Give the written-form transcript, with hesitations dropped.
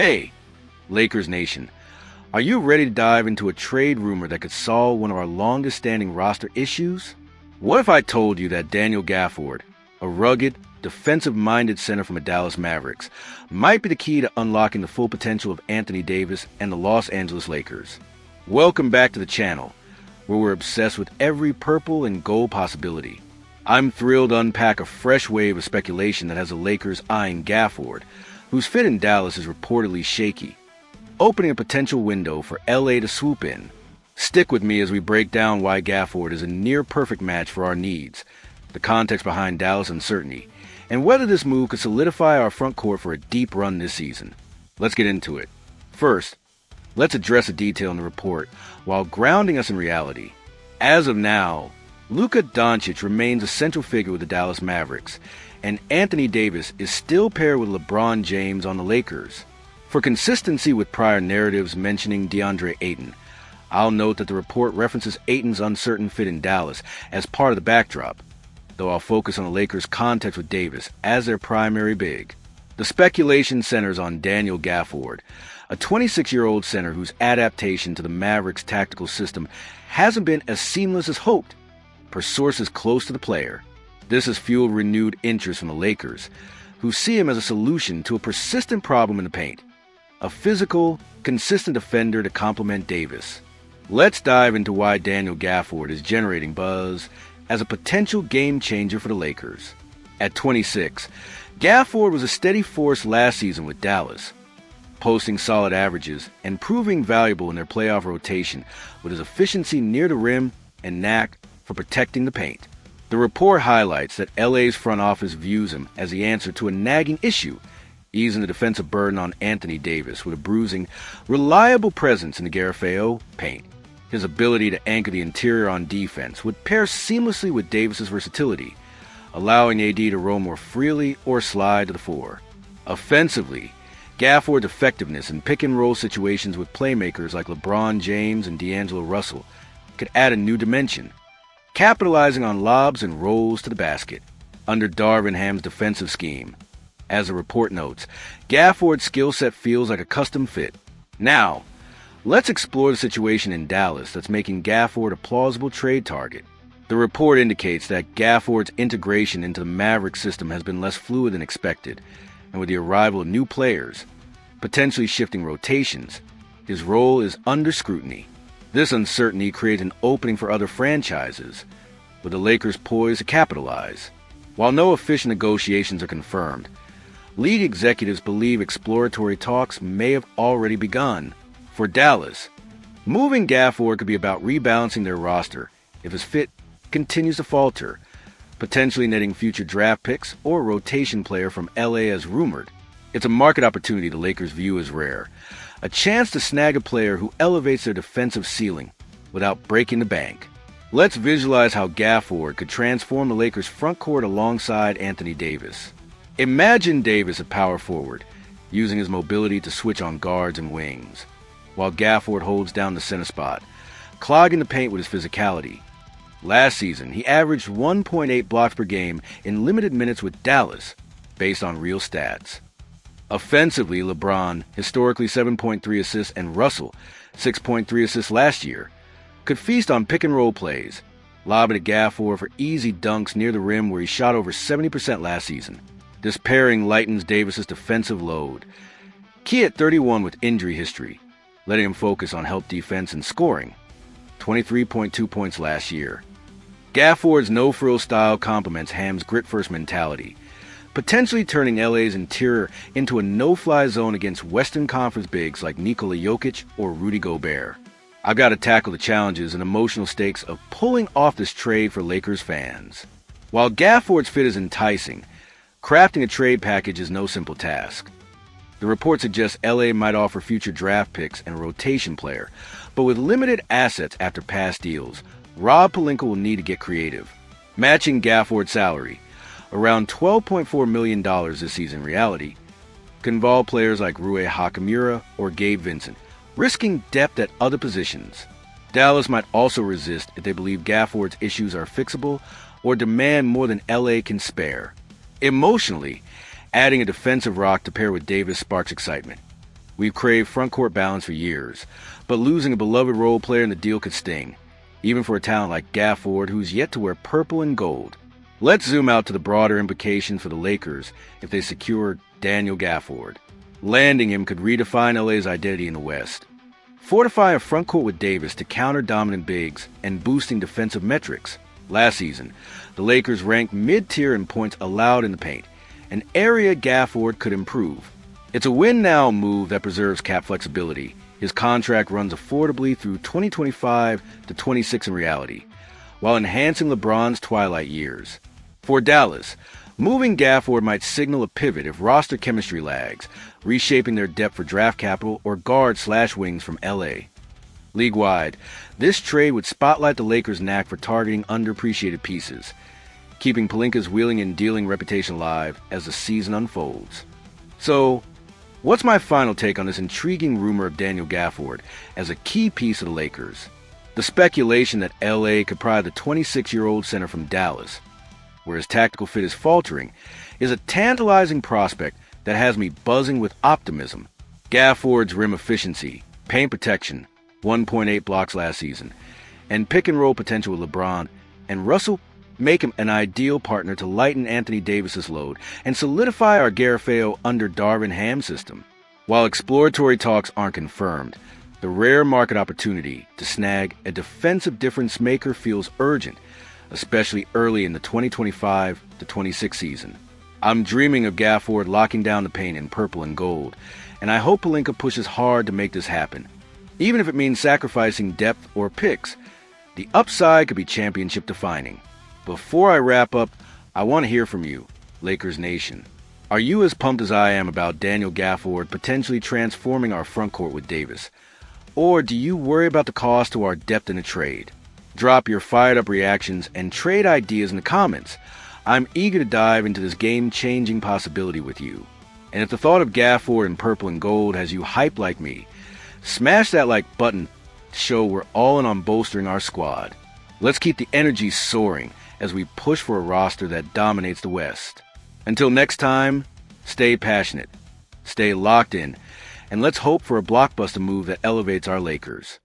Hey, Lakers Nation, are you ready to dive into a trade rumor that could solve one of our longest-standing roster issues? What if I told you that Daniel Gafford, a rugged, defensive-minded center from the Dallas Mavericks, might be the key to unlocking the full potential of Anthony Davis and the Los Angeles Lakers? Welcome back to the channel, where we're obsessed with every purple and gold possibility. I'm thrilled to unpack a fresh wave of speculation that has the Lakers eyeing Gafford, whose fit in Dallas is reportedly shaky, opening a potential window for LA to swoop in. Stick with me as we break down why Gafford is a near-perfect match for our needs, the context behind Dallas' uncertainty, and whether this move could solidify our front court for a deep run this season. Let's get into it. First, let's address a detail in the report while grounding us in reality. As of now, Luka Doncic remains a central figure with the Dallas Mavericks, and Anthony Davis is still paired with LeBron James on the Lakers. For consistency with prior narratives mentioning DeAndre Ayton, I'll note that the report references Ayton's uncertain fit in Dallas as part of the backdrop, though I'll focus on the Lakers' context with Davis as their primary big. The speculation centers on Daniel Gafford, a 26-year-old center whose adaptation to the Mavericks' tactical system hasn't been as seamless as hoped, per sources close to the player. This has fueled renewed interest from the Lakers, who see him as a solution to a persistent problem in the paint, a physical, consistent defender to complement Davis. Let's dive into why Daniel Gafford is generating buzz as a potential game-changer for the Lakers. At 26, Gafford was a steady force last season with Dallas, posting solid averages and proving valuable in their playoff rotation with his efficiency near the rim and knack for protecting the paint. The report highlights that LA's front office views him as the answer to a nagging issue, easing the defensive burden on Anthony Davis with a bruising, reliable presence in the Garofalo paint. His ability to anchor the interior on defense would pair seamlessly with Davis's versatility, allowing AD to roam more freely or slide to the floor. Offensively, Gafford's effectiveness in pick-and-roll situations with playmakers like LeBron James and D'Angelo Russell could add a new dimension, capitalizing on lobs and rolls to the basket under Darvinham's defensive scheme. As the report notes, Gafford's skill set feels like a custom fit. Now, let's explore the situation in Dallas that's making Gafford a plausible trade target. The report indicates that Gafford's integration into the Mavericks system has been less fluid than expected, and with the arrival of new players, potentially shifting rotations, his role is under scrutiny. This uncertainty creates an opening for other franchises, with the Lakers poised to capitalize. While no official negotiations are confirmed, league executives believe exploratory talks may have already begun. For Dallas, moving Gafford could be about rebalancing their roster if his fit continues to falter, potentially netting future draft picks or a rotation player from LA as rumored. It's a market opportunity the Lakers view as rare, a chance to snag a player who elevates their defensive ceiling without breaking the bank. Let's visualize how Gafford could transform the Lakers' front court alongside Anthony Davis. Imagine Davis at power forward, using his mobility to switch on guards and wings, while Gafford holds down the center spot, clogging the paint with his physicality. Last season, he averaged 1.8 blocks per game in limited minutes with Dallas, based on real stats. Offensively, LeBron, historically 7.3 assists, and Russell, 6.3 assists last year, could feast on pick-and-roll plays, lobbing to Gafford for easy dunks near the rim where he shot over 70% last season. This pairing lightens Davis's defensive load, key at 31 with injury history, letting him focus on help defense and scoring, 23.2 points last year. Gafford's no-frill style complements Ham's grit-first mentality, potentially turning LA's interior into a no-fly zone against Western Conference bigs like Nikola Jokic or Rudy Gobert. I've got to tackle the challenges and emotional stakes of pulling off this trade for Lakers fans. While Gafford's fit is enticing, crafting a trade package is no simple task. The report suggests LA might offer future draft picks and a rotation player, but with limited assets after past deals, Rob Pelinka will need to get creative. Matching Gafford's salary, around $12.4 million this season in reality, could involve players like Rui Hachimura or Gabe Vincent, risking depth at other positions. Dallas might also resist if they believe Gafford's issues are fixable or demand more than LA can spare. Emotionally, adding a defensive rock to pair with Davis sparks excitement, We've craved front court balance for years, but losing a beloved role player in the deal could sting, even for a talent like Gafford, who's yet to wear purple and gold. Let's zoom out to the broader implications for the Lakers if they secure Daniel Gafford. Landing him could redefine LA's identity in the West. Fortify a front court with Davis to counter dominant bigs and boosting defensive metrics. Last season, the Lakers ranked mid-tier in points allowed in the paint, an area Gafford could improve. It's a win-now move that preserves cap flexibility. His contract runs affordably through 2025 to 26 in reality, while enhancing LeBron's twilight years. For Dallas, moving Gafford might signal a pivot if roster chemistry lags, reshaping their depth for draft capital or guard/wings from LA. League-wide, this trade would spotlight the Lakers' knack for targeting underappreciated pieces, keeping Pelinka's wheeling and dealing reputation alive as the season unfolds. So, what's my final take on this intriguing rumor of Daniel Gafford as a key piece of the Lakers? The speculation that LA could pry the 26-year-old center from Dallas, where his tactical fit is faltering, is a tantalizing prospect that has me buzzing with optimism. Gafford's rim efficiency, paint protection, 1.8 blocks last season, and pick-and-roll potential with LeBron and Russell make him an ideal partner to lighten Anthony Davis's load and solidify our Garofeo under Darvin Ham system. While exploratory talks aren't confirmed, the rare market opportunity to snag a defensive difference maker feels urgent, especially early in the 2025-26 season. I'm dreaming of Gafford locking down the paint in purple and gold, and I hope Pelinka pushes hard to make this happen. Even if it means sacrificing depth or picks, the upside could be championship defining. Before I wrap up, I want to hear from you, Lakers Nation. Are you as pumped as I am about Daniel Gafford potentially transforming our front court with Davis? Or do you worry about the cost to our depth in a trade? Drop your fired-up reactions and trade ideas in the comments. I'm eager to dive into this game-changing possibility with you. And if the thought of Gafford in purple and gold has you hyped like me, smash that like button to show we're all in on bolstering our squad. Let's keep the energy soaring as we push for a roster that dominates the West. Until next time, stay passionate, stay locked in, and let's hope for a blockbuster move that elevates our Lakers.